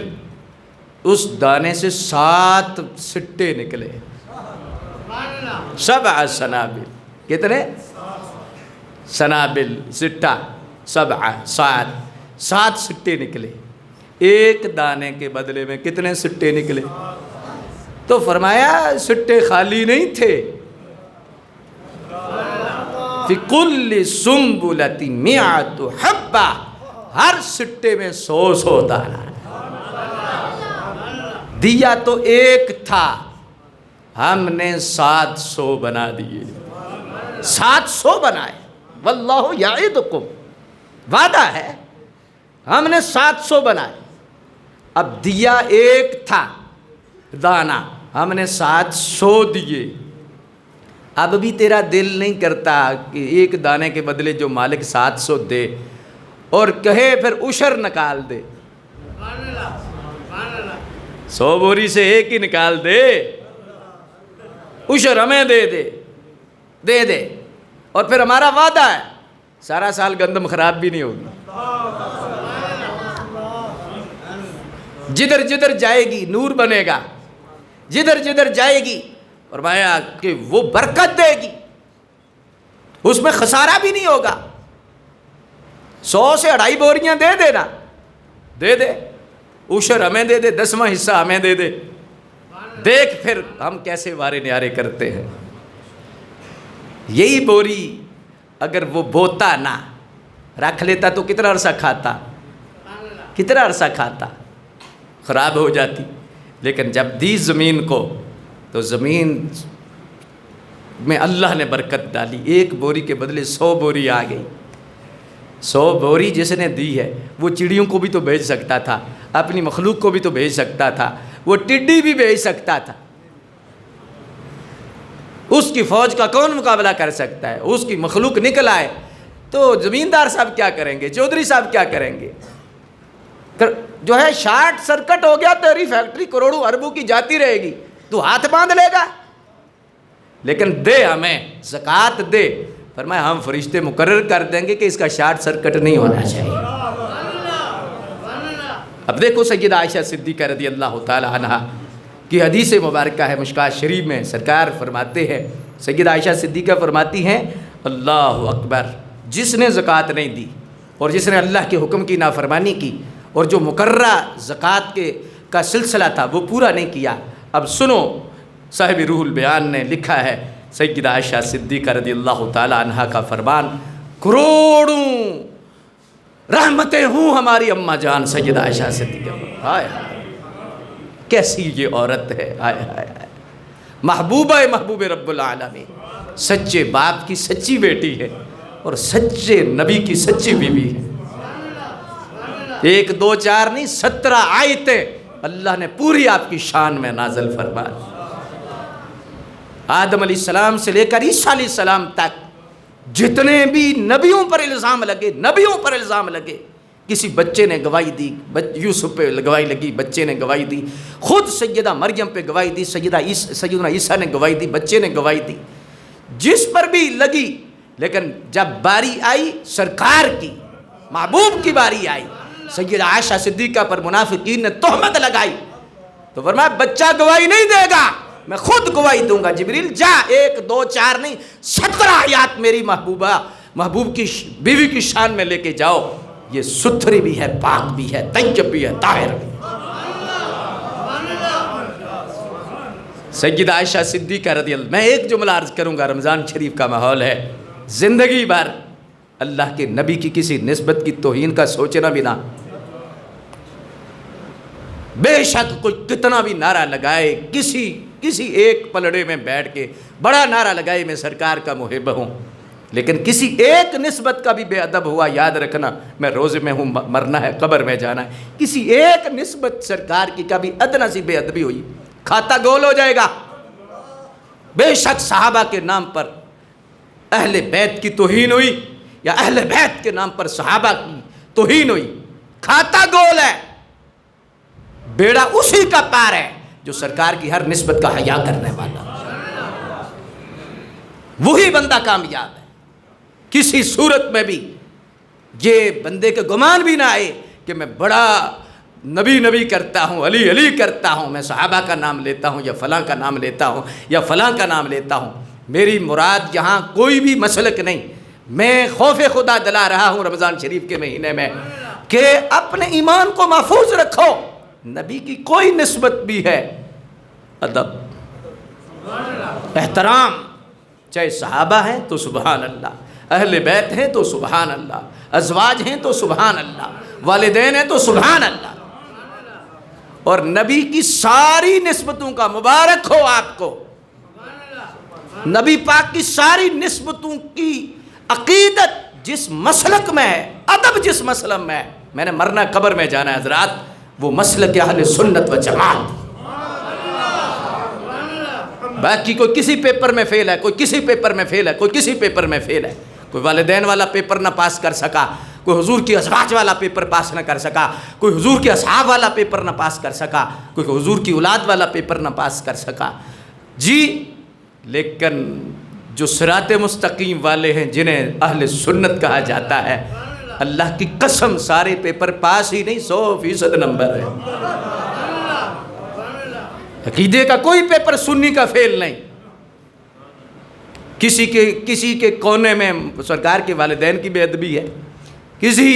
اس دانے سے 7 سٹے نکلے. 7 سنابل، کتنے سنابل؟ سٹا 7 سٹے نکلے. ایک دانے کے بدلے میں کتنے سٹے نکلے؟ تو فرمایا سٹے خالی نہیں تھے. فی کل سنبلۃ 100 حبۃ، ہر سٹے میں 100 دانہ. دیا تو ایک تھا، ہم نے 700 بنا دیے. 700 بنائے. واللہ یعدکم، وعدہ ہے، ہم نے 700 بنائے. اب دیا ایک تھا دانہ، ہم نے 700 دیے. اب بھی تیرا دل نہیں کرتا کہ ایک دانے کے بدلے جو مالک 700 دے اور کہے پھر عشر نکال دے. 100 بوری سے ایک ہی نکال دے، عشر ہمیں دے دے. اور پھر ہمارا وعدہ ہے سارا سال گندم خراب بھی نہیں ہوگی. جدھر جدھر جائے گی نور بنے گا، جدھر جدھر جائے گی فرمایا کہ وہ برکت دے گی، اس میں خسارہ بھی نہیں ہوگا. 100 سے 2.5 بوریاں دے دینا، دے دے، عشر ہمیں دے دے، 10واں حصہ ہمیں دے دے. دیکھ پھر ہم کیسے وارے نیارے کرتے ہیں. یہی بوری اگر وہ بوتا نہ رکھ لیتا تو کتنا عرصہ کھاتا، خراب ہو جاتی. لیکن جب دی زمین کو تو زمین میں اللہ نے برکت ڈالی. ایک بوری کے بدلے 100 بوری آ گئی. 100 بوری جس نے دی ہے وہ چڑیوں کو بھی تو بھیج سکتا تھا، اپنی مخلوق کو بھی تو بھیج سکتا تھا، وہ ٹڈی بھی بھیج سکتا تھا. اس کی فوج کا کون مقابلہ کر سکتا ہے؟ اس کی مخلوق نکل آئے تو زمیندار صاحب کیا کریں گے، چودھری صاحب کیا کریں گے؟ جو ہے شارٹ سرکٹ ہو گیا، تیری فیکٹری کروڑوں اربوں کی جاتی رہے گی، تو ہاتھ باندھ لے گا. لیکن دے ہمیں زکوٰۃ دے. فرمایا ہم فرشتے مقرر کر دیں گے کہ اس کا شارٹ سرکٹ نہیں ہونا چاہیے. اب دیکھو سیدہ عائشہ صدیقہ رضی اللہ تعالی عنہ کی حدیث مبارکہ ہے مشکوٰۃ شریف میں. سرکار فرماتے ہیں، سیدہ عائشہ صدیقہ فرماتی ہیں اللہ اکبر، جس نے زکوٰۃ نہیں دی اور جس نے اللہ کے حکم کی نافرمانی کی اور جو مقررہ زکوٰۃ کا سلسلہ تھا وہ پورا نہیں کیا. اب سنو، صاحب روح البیان نے لکھا ہے سیدہ عائشہ صدیقہ رضی اللہ تعالی عنہ کا فرمان، کروڑوں رحمتیں ہوں ہماری اماں جان سیدہ عائشہ صدیقہ. ہائے کیسی یہ عورت ہے، ہائے ہائے ہائے، محبوب رب العالمین، سچے باپ کی سچی بیٹی ہے اور سچے نبی کی سچی بیوی ہے. 1 2 4 نہیں، 17 آیتیں اللہ نے پوری آپ کی شان میں نازل فرما. آدم علیہ السلام سے لے کر عیسیٰ علیہ السلام تک جتنے بھی نبیوں پر الزام لگے، کسی بچے نے گواہی دی، یوسف پہ گواہی لگی، بچے نے گواہی دی، خود سیدہ مریم پہ گواہی دی، سیدنا عیسیٰ نے گواہی دی، بچے نے گواہی دی، جس پر بھی لگی. لیکن جب باری آئی سرکار کی، محبوب کی باری آئی سیدہ عائشہ صدیقہ پر منافقین نے تہمت لگائی تو فرمایا بچہ گواہی نہیں دے گا، میں خود گواہی دوں گا۔ جبریل جا، 1 2 4 نہیں 17 آیات میری محبوب کی بیوی کی شان میں لے کے جاؤ، یہ ستھری بھی ہے، پاک بھی ہے، طیب بھی ہے، طاہر بھی ہے۔ سیدہ عائشہ صدیقہ رضی اللہ، میں ایک جملہ عرض کروں گا، رمضان شریف کا ماحول ہے، زندگی بھر اللہ کے نبی کی کسی نسبت کی توہین کا سوچنا بھی نہ، بے شک کوئی کتنا بھی نعرہ لگائے، کسی ایک پلڑے میں بیٹھ کے بڑا نعرہ لگائے میں سرکار کا محب ہوں، لیکن کسی ایک نسبت کا بھی بے ادب ہوا، یاد رکھنا میں روزے میں ہوں، مرنا ہے، قبر میں جانا ہے، کسی ایک نسبت سرکار کی کبھی ادنا سی بے ادبی ہوئی، کھاتا گول ہو جائے گا۔ بے شک صحابہ کے نام پر اہل بیت کی توہین ہوئی یا اہل بیت کے نام پر صحابہ کی توہین ہوئی، کھاتا گول ہے، بیڑا اسی کا پار ہے جو سرکار کی ہر نسبت کا حیا کرنے والا، وہی بندہ کامیاب ہے۔ کسی صورت میں بھی یہ بندے کے گمان بھی نہ آئے کہ میں بڑا نبی کرتا ہوں، علی کرتا ہوں، میں صحابہ کا نام لیتا ہوں یا فلاں کا نام لیتا ہوں یا فلاں کا نام لیتا ہوں، میری مراد یہاں کوئی بھی مسلک نہیں، میں خوف خدا دلا رہا ہوں رمضان شریف کے مہینے میں کہ اپنے ایمان کو محفوظ رکھو، نبی کی کوئی نسبت بھی ہے، ادب، احترام، چاہے صحابہ ہیں تو سبحان اللہ، اہل بیت ہیں تو سبحان اللہ، ازواج ہیں تو سبحان اللہ، والدین ہیں تو سبحان اللہ، اور نبی کی ساری نسبتوں کا مبارک ہو آپ کو، نبی پاک کی ساری نسبتوں کی عقیدت جس مسلک میں ہے، ادب جس مسلک میں ہے، میں نے مرنا قبر میں جانا ہے حضرات، وہ مسلک اہل سنت و جماعت۔ باقی کوئی کسی پیپر میں فیل ہے، کوئی کسی پیپر میں فیل ہے، کوئی کسی پیپر میں فیل ہے، کوئی والدین والا پیپر نہ پاس کر سکا، کوئی حضور کی ازواج والا پیپر پاس نہ کر سکا، کوئی حضور کے اصحاب والا پیپر نہ پاس کر سکا، کوئی حضور کی اولاد والا پیپر نہ پاس کر سکا، جی، لیکن جو صراط مستقیم والے ہیں جنہیں اہل سنت کہا جاتا ہے، اللہ کی قسم سارے پیپر پاس ہی نہیں، 100% نمبر ہے، عقیدے کا کوئی پیپر سنی کا فیل نہیں، کسی کے کونے میں سرکار کے والدین کی بے ادبی ہے، کسی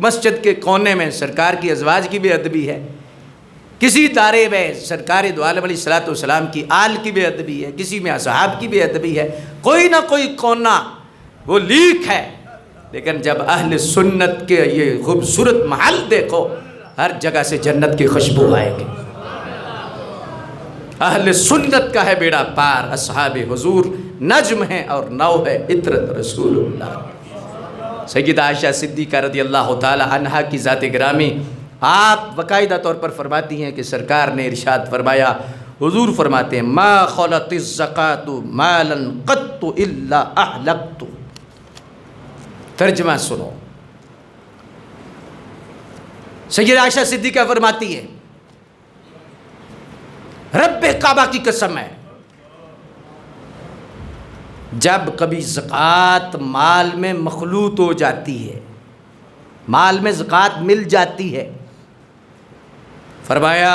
مسجد کے کونے میں سرکار کی ازواج کی بے ادبی ہے، کسی دارے میں سرکار دو عالم علیہ الصلوۃ والسلام کی آل کی بے ادبی ہے، کسی میں اصحاب کی بے ادبی ہے، کوئی نہ کوئی کونا وہ لیک ہے، لیکن جب اہل سنت کے یہ خوبصورت محل دیکھو، ہر جگہ سے جنت کی خوشبو آئے گی، اہل سنت کا ہے بیڑا پار، اصحاب حضور نجم ہیں اور نو ہے عطرت رسول اللہ۔ سیدہ عائشہ صدیقہ رضی اللہ تعالی عنہا کی ذات گرامی، آپ باقاعدہ طور پر فرماتی ہیں کہ سرکار نے ارشاد فرمایا، حضور فرماتے ہیں ما خلت الزکاۃ مالا قط الا احلقت۔ ترجمہ سنو، سیدہ عائشہ صدیقہ فرماتی ہے رب کعبہ کی قسم ہے، جب کبھی زکوٰۃ مال میں مخلوط ہو جاتی ہے، مال میں زکوٰۃ مل جاتی ہے، فرمایا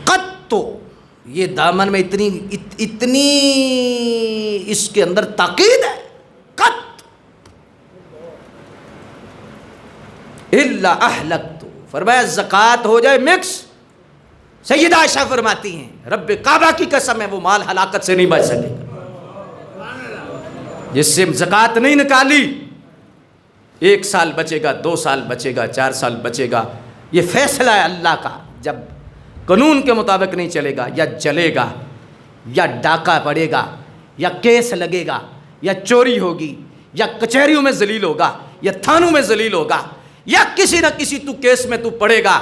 قط، یہ دامن میں اتنی اس کے اندر تاکید ہے، قط الا احلقت، فرمایا زکوٰۃ ہو جائے مکس، سیدہ عائشہ فرماتی ہیں رب کعبہ کی قسم ہے وہ مال ہلاکت سے نہیں بچ سکے گا، جس سے زکوٰۃ نہیں نکالی 1 سال بچے گا، 2 سال بچے گا، 4 سال بچے گا، یہ فیصلہ ہے اللہ کا، جب قانون کے مطابق نہیں چلے گا، یا جلے گا، یا ڈاکہ پڑے گا، یا کیس لگے گا، یا چوری ہوگی، یا کچہریوں میں ذلیل ہوگا، یا تھانوں میں ذلیل ہوگا، یا کسی نہ کسی تو کیس میں تو پڑے گا،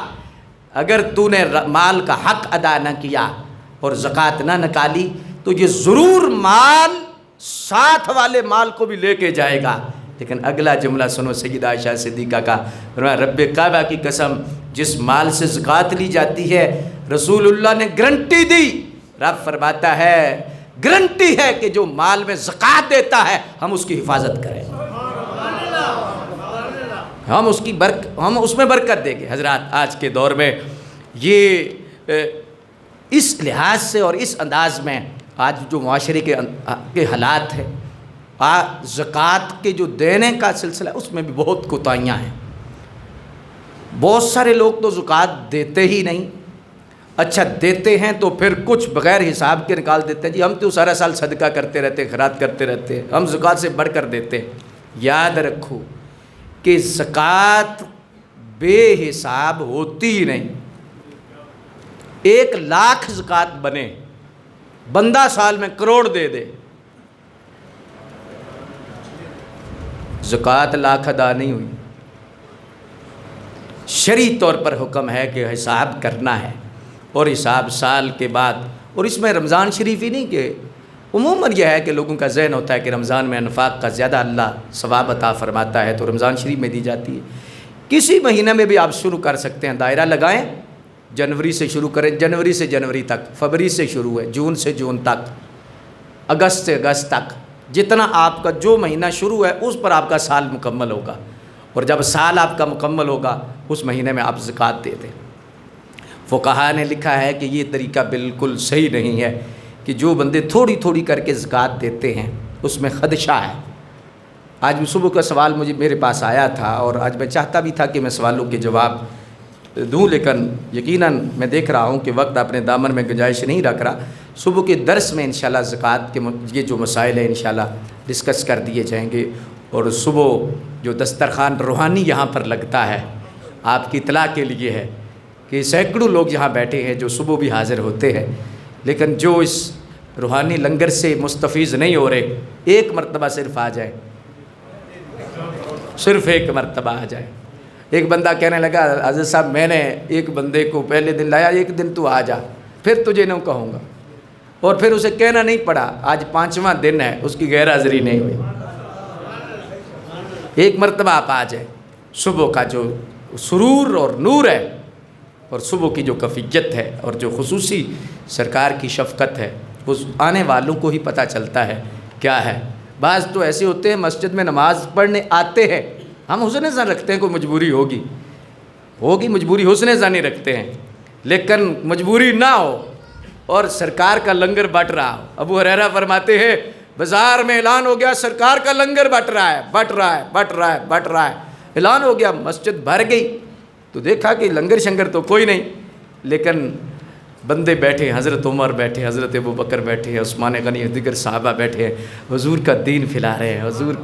اگر تو نے مال کا حق ادا نہ کیا اور زکوٰۃ نہ نکالی تو یہ ضرور مال ساتھ والے مال کو بھی لے کے جائے گا۔ لیکن اگلا جملہ سنو سیدہ عائشہ صدیقہ کا، رب کعبہ کی قسم جس مال سے زکوٰۃ لی جاتی ہے رسول اللہ نے گارنٹی دی، رب فرماتا ہے گارنٹی ہے کہ جو مال میں زکوٰۃ دیتا ہے ہم اس کی حفاظت کریں، ہم اس میں برکت دیں گے۔ حضرات آج کے دور میں یہ اس لحاظ سے اور اس انداز میں آج جو معاشرے کے حالات ہیں، زکوٰۃ کے جو دینے کا سلسلہ اس میں بھی بہت کوتاہیاں ہیں۔ بہت سارے لوگ تو زکوٰۃ دیتے ہی نہیں، اچھا دیتے ہیں تو پھر کچھ بغیر حساب کے نکال دیتے ہیں، جی ہم تو سارا سال صدقہ کرتے رہتے ہیں، خیرات کرتے رہتے ہیں، ہم زکوٰۃ سے بڑھ کر دیتے ہیں۔ یاد رکھو کہ زکوٰۃ بے حساب ہوتی ہی نہیں۔ 1,00,000 زکوٰۃ بنے، بندہ سال میں کروڑ دے دے، زکوٰۃ لاکھ ادا نہیں ہوئی۔ شرعی طور پر حکم ہے کہ حساب کرنا ہے، اور حساب سال کے بعد، اور اس میں رمضان شریف ہی نہیں کہ عموماً یہ ہے کہ لوگوں کا ذہن ہوتا ہے کہ رمضان میں انفاق کا زیادہ اللہ ثواب عطا فرماتا ہے تو رمضان شریف میں دی جاتی ہے۔ کسی مہینے میں بھی آپ شروع کر سکتے ہیں، دائرہ لگائیں، جنوری سے شروع کریں، جنوری سے جنوری تک، فروری سے شروع ہے، جون سے جون تک، اگست سے اگست تک، جتنا آپ کا جو مہینہ شروع ہے اس پر آپ کا سال مکمل ہوگا، اور جب سال آپ کا مکمل ہوگا اس مہینے میں آپ زکوٰۃ دے دیں۔ فقہا نے لکھا ہے کہ یہ طریقہ بالکل صحیح نہیں ہے کہ جو بندے تھوڑی تھوڑی کر کے زکوٰۃ دیتے ہیں اس میں خدشہ ہے۔ آج صبح کا سوال میرے پاس آیا تھا، اور آج میں چاہتا بھی تھا کہ میں سوالوں کے جواب دوں، لیکن یقیناً میں دیکھ رہا ہوں کہ وقت اپنے دامن میں گنجائش نہیں رکھ رہا۔ صبح کے درس میں انشاءاللہ زکوٰۃ کے یہ جو مسائل ہیں انشاءاللہ ڈسکس کر دیے جائیں گے، اور صبح جو دسترخوان روحانی یہاں پر لگتا ہے، آپ کی اطلاع کے لیے ہے کہ سینکڑوں لوگ یہاں بیٹھے ہیں جو صبح بھی حاضر ہوتے ہیں، لیکن جو اس روحانی لنگر سے مستفیض نہیں ہو رہے، ایک مرتبہ صرف آ جائے، صرف ایک مرتبہ آ جائے۔ ایک بندہ کہنے لگا حضرت صاحب میں نے ایک بندے کو پہلے دن لایا، ایک دن تو آ جا، پھر تجھے نہیں کہوں گا، اور پھر اسے کہنا نہیں پڑا، آج 5واں دن ہے اس کی غیر حاضری نہیں ہوئی۔ ایک مرتبہ آپ آ جائیں، صبح کا جو سرور اور نور ہے، اور صبح کی جو کفیت ہے، اور جو خصوصی سرکار کی شفقت ہے، اس آنے والوں کو ہی پتہ چلتا ہے کیا ہے۔ بعض تو ایسے ہوتے ہیں مسجد میں نماز پڑھنے آتے ہیں، ہم حسن ظن رکھتے ہیں کوئی مجبوری ہوگی مجبوری، حسن ظن ہی رکھتے ہیں، لیکن مجبوری نہ ہو اور سرکار کا لنگر بٹ رہا ہو۔ ابو ہریرہ فرماتے ہیں بازار میں اعلان ہو گیا سرکار کا لنگر بٹ رہا ہے، اعلان ہو گیا، مسجد بھر گئی، تو دیکھا کہ لنگر شنگر تو کوئی نہیں، لیکن بندے بیٹھے، حضرت عمر بیٹھے، حضرت ابو بکر بیٹھے، عثمان غنی، دیگر صحابہ بیٹھے ہیں، حضور کا دین پھیلا رہے ہیں، حضور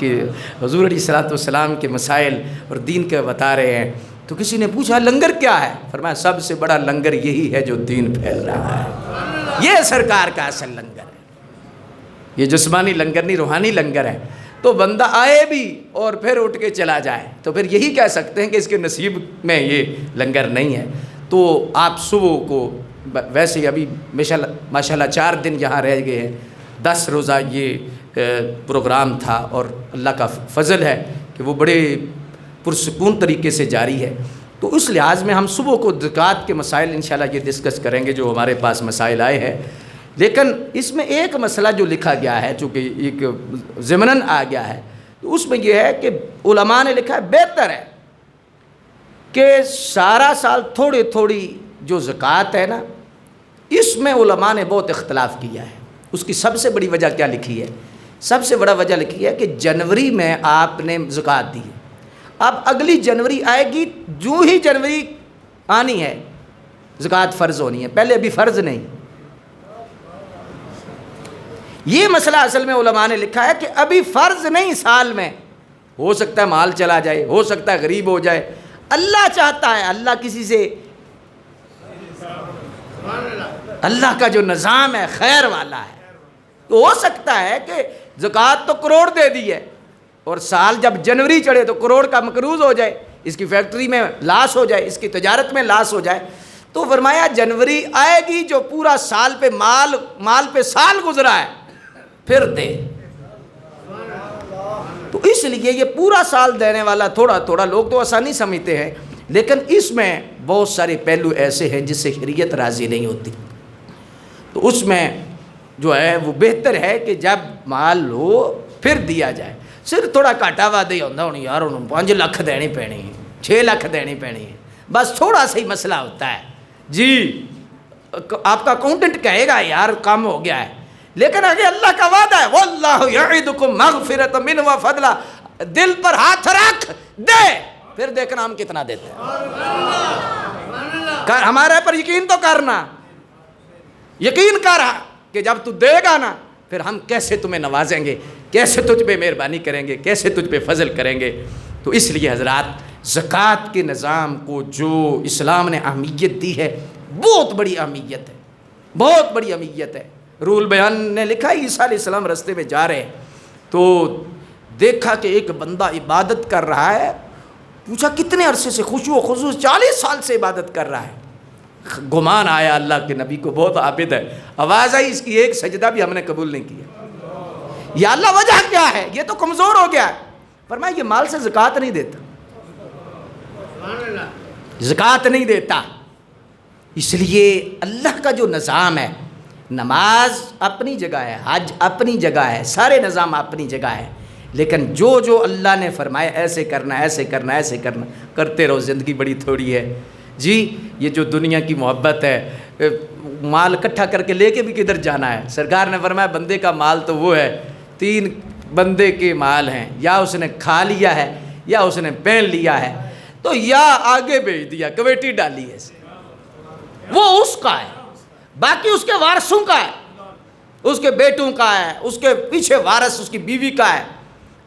علیہ الصلوۃ والسلام کے مسائل اور دین کے بتا رہے ہیں۔ تو کسی نے پوچھا لنگر کیا ہے؟ فرمایا سب سے بڑا لنگر یہی ہے جو دین پھیل رہا ہے، یہ سرکار کا اصل لنگر ہے، یہ جسمانی لنگر نہیں، روحانی لنگر ہے۔ تو بندہ آئے بھی اور پھر اٹھ کے چلا جائے تو پھر یہی کہہ سکتے ہیں کہ اس کے نصیب میں یہ لنگر نہیں ہے۔ تو آپ صبح کو ویسے ابھی ماشاءاللہ 4 دن یہاں رہ گئے ہیں، 10 روزہ یہ پروگرام تھا، اور اللہ کا فضل ہے کہ وہ بڑے پرسکون طریقے سے جاری ہے۔ تو اس لحاظ میں ہم صبح کو زکوٰۃ کے مسائل انشاءاللہ یہ ڈسکس کریں گے جو ہمارے پاس مسائل آئے ہیں، لیکن اس میں ایک مسئلہ جو لکھا گیا ہے چونکہ ایک ضمناً آ گیا ہے، تو اس میں یہ ہے کہ علماء نے لکھا ہے بہتر ہے کہ سارا سال تھوڑی تھوڑی جو زکوٰۃ ہے نا، اس میں علماء نے بہت اختلاف کیا ہے۔ اس کی سب سے بڑی وجہ کیا لکھی ہے؟ سب سے بڑا وجہ لکھی ہے کہ جنوری میں آپ نے زکوٰۃ دی ہے، اب اگلی جنوری آئے گی، جو ہی جنوری آنی ہے زکوٰۃ فرض ہونی ہے، پہلے ابھی فرض نہیں۔ یہ مسئلہ اصل میں علماء نے لکھا ہے کہ ابھی فرض نہیں، سال میں ہو سکتا ہے مال چلا جائے، ہو سکتا ہے غریب ہو جائے، اللہ چاہتا ہے، اللہ کسی سے، اللہ کا جو نظام ہے خیر والا ہے، تو ہو سکتا ہے کہ زکوٰۃ تو کروڑ دے دی ہے اور سال جب جنوری چڑھے تو کروڑ کا مقروض ہو جائے، اس کی فیکٹری میں لاس ہو جائے، اس کی تجارت میں لاس ہو جائے، تو فرمایا جنوری آئے گی جو پورا سال پہ مال پہ سال گزرا ہے پھر دے۔ تو اس لیے یہ پورا سال دینے والا تھوڑا تھوڑا لوگ تو آسانی سمجھتے ہیں، لیکن اس میں بہت سارے پہلو ایسے ہیں جس سے شریعت راضی نہیں ہوتی۔ تو اس میں جو ہے وہ بہتر ہے کہ جب مال ہو پھر دیا جائے۔ صرف تھوڑا گھاٹا وعدہ ہی ہوتا ہوں یار انہوں 5 لاکھ دینی پینی ہے 6 لاکھ دینی پینی ہے، بس تھوڑا سا ہی مسئلہ ہوتا ہے جی، آپ کا اکاؤنٹنٹ کہے گا یار کام ہو گیا ہے، لیکن آگے اللہ کا وعدہ ہے واللہ یعدکم مغفرۃ منہ وفضلا، دل پر ہاتھ رکھ دے، پھر دیکھنا ہم کتنا دیتے ہیں، ہمارے پر یقین تو کرنا، یقین کر کہ جب تو دے گا نا پھر ہم کیسے تمہیں نوازیں گے، کیسے تجھ پہ مہربانی کریں گے، کیسے تجھ پہ فضل کریں گے۔ تو اس لیے حضرات زکوٰۃ کے نظام کو جو اسلام نے اہمیت دی ہے بہت بڑی اہمیت ہے، بہت بڑی اہمیت ہے۔ رول بیان نے لکھا عیسیٰ علیہ السلام رستے میں جا رہے ہیں تو دیکھا کہ ایک بندہ عبادت کر رہا ہے، پوچھا کتنے عرصے سے، خشوع و خضوع 40 سال سے عبادت کر رہا ہے، گمان آیا اللہ کے نبی کو بہت عابد ہے، آواز آئی اس کی ایک سجدہ بھی ہم نے قبول نہیں کیا، یا اللہ وجہ کیا ہے، یہ تو کمزور ہو گیا ہے، فرمایا یہ مال سے زکوٰۃ نہیں دیتا، زکوٰۃ نہیں دیتا۔ اس لیے اللہ کا جو نظام ہے، نماز اپنی جگہ ہے، حج اپنی جگہ ہے، سارے نظام اپنی جگہ ہے، لیکن جو اللہ نے فرمایا ایسے کرنا ایسے کرنا ایسے کرنا، کرتے رہو، زندگی بڑی تھوڑی ہے جی۔ یہ جو دنیا کی محبت ہے، مال اکٹھا کر کے لے کے بھی کدھر جانا ہے، سرکار نے فرمایا بندے کا مال تو وہ ہے، 3 بندے کے مال ہیں، یا اس نے کھا لیا ہے یا اس نے پہن لیا ہے، تو یا آگے بھیج دیا، کمیٹی ڈالی ہے، وہ اس کا ہے، باقی اس کے وارثوں کا ہے، اس کے بیٹوں کا ہے، اس کے پیچھے وارث اس کی بیوی کا ہے۔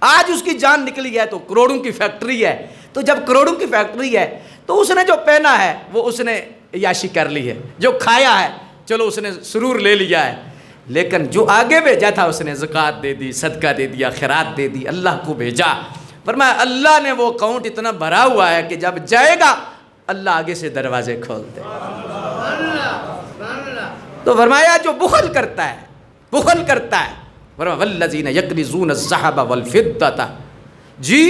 آج اس کی جان نکلی ہے تو کروڑوں کی فیکٹری ہے، تو جب کروڑوں کی فیکٹری ہے تو اس نے جو پہنا ہے وہ اس نے عیاشی کر لی ہے، جو کھایا ہے چلو اس نے سرور لے لیا ہے، لیکن جو آگے بھیجا تھا اس نے زکوٰۃ دے دی، صدقہ دے دیا، خیرات دے دی، اللہ کو بھیجا۔ فرمایا اللہ نے وہ اکاؤنٹ اتنا بھرا ہوا ہے کہ جب جائے گا اللہ آگے سے دروازے کھول دے۔ تو فرمایا جو بخل کرتا ہے، بخل کرتا ہے، فرمایا والذین یکنزون الذھب والفضۃ، جی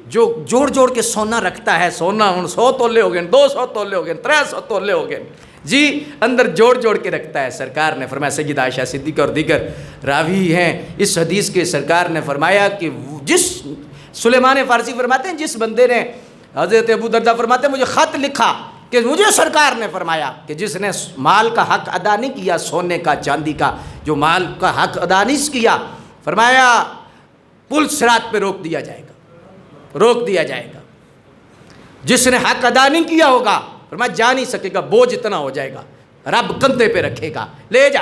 جو جوڑ جوڑ کے سونا رکھتا ہے، سونا 100 تولے ہو گئے، 200 تولے ہو گئے، 300 تولے ہو گئے جی، اندر جوڑ جوڑ کے رکھتا ہے۔ سرکار نے فرمایا، سیدہ عائشہ صدیقہ اور دیگر راوی ہیں اس حدیث کے، سرکار نے فرمایا کہ جس سلیمان فارسی فرماتے ہیں جس بندے نے، حضرت ابو درداء فرماتے ہیں مجھے خط لکھا کہ مجھے سرکار نے فرمایا کہ جس نے مال کا حق ادا نہیں کیا، سونے کا چاندی کا جو مال کا حق ادا نہیں کیا، فرمایا پل صراط پہ روک دیا جائے گا، روک دیا جائے گا۔ جس نے حق ادا نہیں کیا ہوگا فرمایا جا نہیں سکے گا، بوجھ اتنا ہو جائے گا، رب کندھے پہ رکھے گا، لے جا،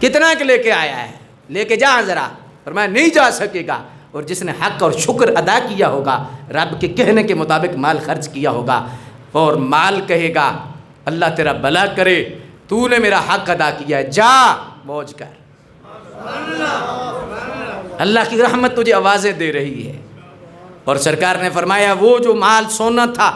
کتنا کہ لے کے آیا ہے، لے کے جا ذرا، فرمایا نہیں جا سکے گا۔ اور جس نے حق اور شکر ادا کیا ہوگا، رب کے کہنے کے مطابق مال خرچ کیا ہوگا، اور مال کہے گا اللہ تیرا بھلا کرے، تو نے میرا حق ادا کیا ہے، جا موج کر، اللہ کی رحمت تجھے آوازیں دے رہی ہے۔ اور سرکار نے فرمایا وہ جو مال سونا تھا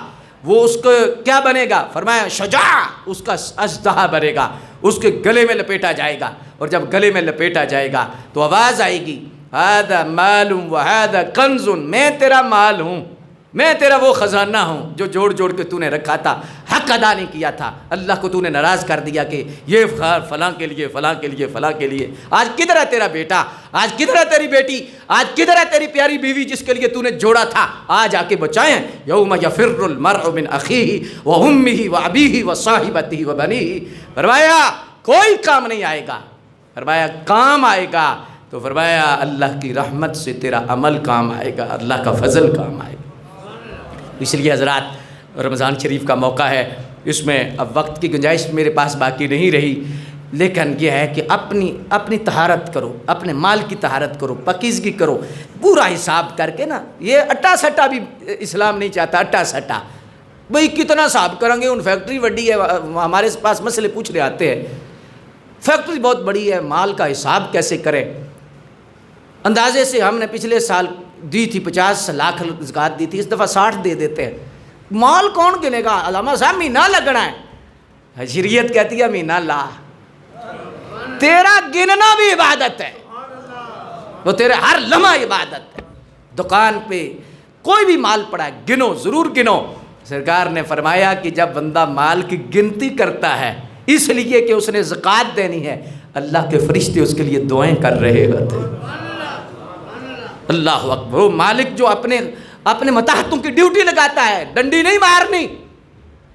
وہ اس کو کیا بنے گا، فرمایا شجاع، اس کا اژدہا بنے گا، اس کے گلے میں لپیٹا جائے گا، اور جب گلے میں لپیٹا جائے گا تو آواز آئے گی ہذا مال وہذا کنز، میں تیرا مال ہوں، میں تیرا وہ خزانہ ہوں جو جوڑ جوڑ کے تو نے رکھا تھا، حق ادا نہیں کیا تھا، اللہ کو تو نے ناراض کر دیا کہ یہ فلاں کے لیے، فلاں کے لیے، فلاں کے لیے۔ آج کدھر ہے تیرا بیٹا، آج کدھر ہے تیری بیٹی، آج کدھر ہے تیری پیاری بیوی جس کے لیے تو نے جوڑا تھا، آج آ کے بچائیں۔ یوم یفر المرء من اخیہ وامہ وابیہ وصاحبتہ وبنیہ، فرمایا کوئی کام نہیں آئے گا، فرمایا کام آئے گا تو فرمایا اللہ کی رحمت سے تیرا عمل کام آئے گا، اللہ کا فضل کام آئے گا۔ اس لیے حضرات رمضان شریف کا موقع ہے، اس میں اب وقت کی گنجائش میرے پاس باقی نہیں رہی، لیکن یہ ہے کہ اپنی طہارت کرو، اپنے مال کی طہارت کرو، پاکیزگی کرو، پورا حساب کر کے نا، یہ اٹا سٹا بھی اسلام نہیں چاہتا، اٹا سٹا بھئی کتنا حساب کریں گے، ان فیکٹری بڑی ہے، ہمارے پاس مسئلے پوچھنے آتے ہیں، فیکٹری بہت بڑی ہے، مال کا حساب کیسے کریں؟ اندازے سے ہم نے پچھلے سال دی تھی 50 لاکھ زکوٰۃ دی تھی، اس دفعہ 60 دے دیتے ہیں، مال کون گنے گا؟ علامہ صاحب مہینہ لگنا ہے، شریعت کہتی ہے مہینہ لا، تیرا گننا بھی عبادت ہے، وہ تیرے ہر لمحہ عبادت ہے۔ دکان پہ کوئی بھی مال پڑا ہے گنو، ضرور گنو۔ سرکار نے فرمایا کہ جب بندہ مال کی گنتی کرتا ہے اس لیے کہ اس نے زکوٰۃ دینی ہے، اللہ کے فرشتے اس کے لیے دعائیں کر رہے ہوتے ہیں، اللہ اکبر، وہ مالک جو اپنے متحدوں کی ڈیوٹی لگاتا ہے، ڈنڈی نہیں مارنی،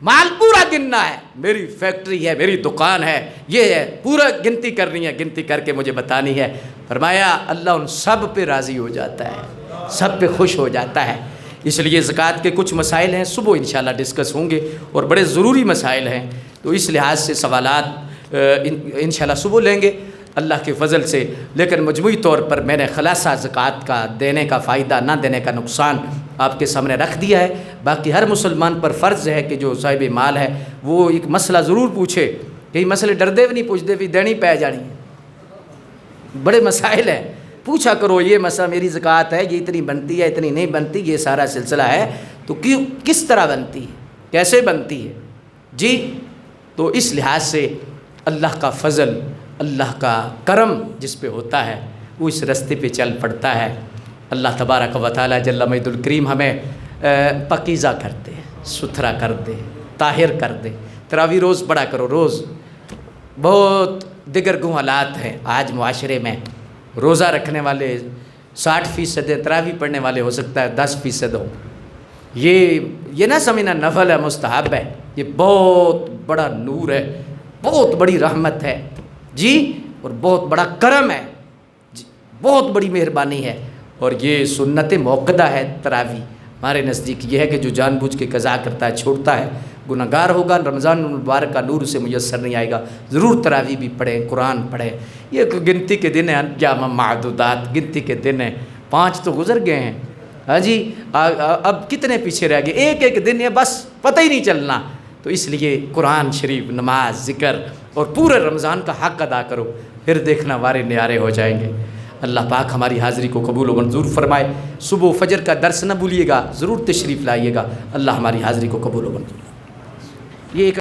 مال پورا گننا ہے، میری فیکٹری ہے، میری دکان ہے، یہ ہے، پورا گنتی کرنی ہے، گنتی کر کے مجھے بتانی ہے۔ فرمایا اللہ ان سب پہ راضی ہو جاتا ہے، سب پہ خوش ہو جاتا ہے۔ اس لیے زکوٰۃ کے کچھ مسائل ہیں، صبح انشاءاللہ ڈسکس ہوں گے اور بڑے ضروری مسائل ہیں، تو اس لحاظ سے سوالات انشاءاللہ صبح لیں گے اللہ کے فضل سے۔ لیکن مجموعی طور پر میں نے خلاصہ زکوٰۃ کا دینے کا فائدہ، نہ دینے کا نقصان آپ کے سامنے رکھ دیا ہے۔ باقی ہر مسلمان پر فرض ہے کہ جو صاحب مال ہے وہ ایک مسئلہ ضرور پوچھے، کئی مسئلے ڈردے بھی نہیں پوچھتے بھی دینی پہ جانی ہے، بڑے مسائل ہیں، پوچھا کرو یہ مسئلہ میری زکوٰۃ ہے، یہ اتنی بنتی ہے، اتنی نہیں بنتی، یہ سارا سلسلہ ہے، تو کس طرح بنتی ہے، کیسے بنتی ہے جی۔ تو اس لحاظ سے اللہ کا فضل، اللہ کا کرم جس پہ ہوتا ہے وہ اس رستے پہ چل پڑتا ہے۔ اللہ تبارک و تعالی جل مجدہ الکریم ہمیں پاکیزہ کر دے، ستھرا کر دے، طاہر کر دے۔ تراویح روز پڑھا کرو، روز۔ بہت دیگر حالات ہیں آج معاشرے میں، روزہ رکھنے والے 60% ہیں، تراویح پڑھنے والے ہو سکتا ہے 10% ہو۔ یہ نہ سمجھنا نفل ہے، مستحب ہے، یہ بہت بڑا نور ہے، بہت بڑی رحمت ہے جی، اور بہت بڑا کرم ہے جی، بہت بڑی مہربانی ہے، اور یہ سنت موقدہ ہے تراویح۔ ہمارے نزدیک یہ ہے کہ جو جان بوجھ کے قضا کرتا ہے، چھوڑتا ہے، گناہ گار ہوگا، رمضان المبارک کا نور سے میسر نہیں آئے گا۔ ضرور تراویح بھی پڑھیں، قرآن پڑھیں۔ یہ گنتی کے دن ہیں، ایام معدودات، گنتی کے دن ہیں، 5 تو گزر گئے ہیں ہاں جی، اب کتنے پیچھے رہ گئے، ایک دن ہے بس، پتہ ہی نہیں چلنا۔ تو اس لیے قرآن شریف، نماز، ذکر اور پورے رمضان کا حق ادا کرو، پھر دیکھنا وارے نیارے ہو جائیں گے۔ اللہ پاک ہماری حاضری کو قبول و منظور فرمائے۔ صبح فجر کا درس نہ بھولیے گا، ضرور تشریف لائیے گا۔ اللہ ہماری حاضری کو قبول و منظور۔ یہ ایک